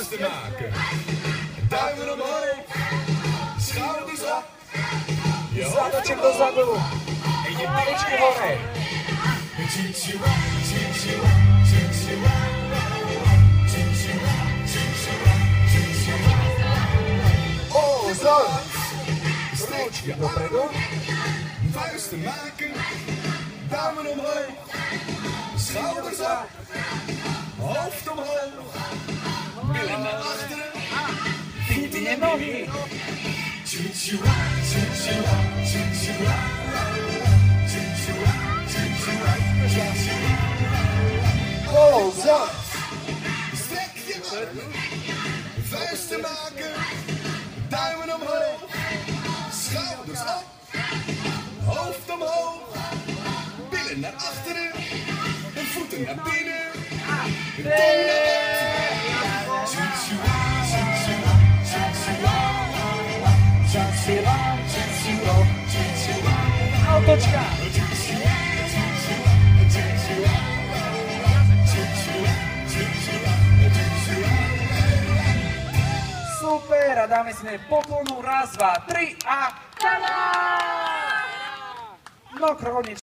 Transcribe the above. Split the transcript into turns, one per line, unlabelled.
vuisten maken. Duimen omhoog, schouders op. Je
Zadeczek do zadu i ręczki hore. O, zon! Rączki do przodu.
Vuisten maken, duimen omhoog, schouders op, hoofd omhoog, billen naar achteren,
Pięknie nogi. O, zon!
Strek je armen, vuisten maken, duimen omhoog, schouders op, hoofd omhoog, billen naar achteren, en voeten naar binnen, de tong naar
Autočka. Super, a dáme si popolnú raz, dva, tri a... No, kronič.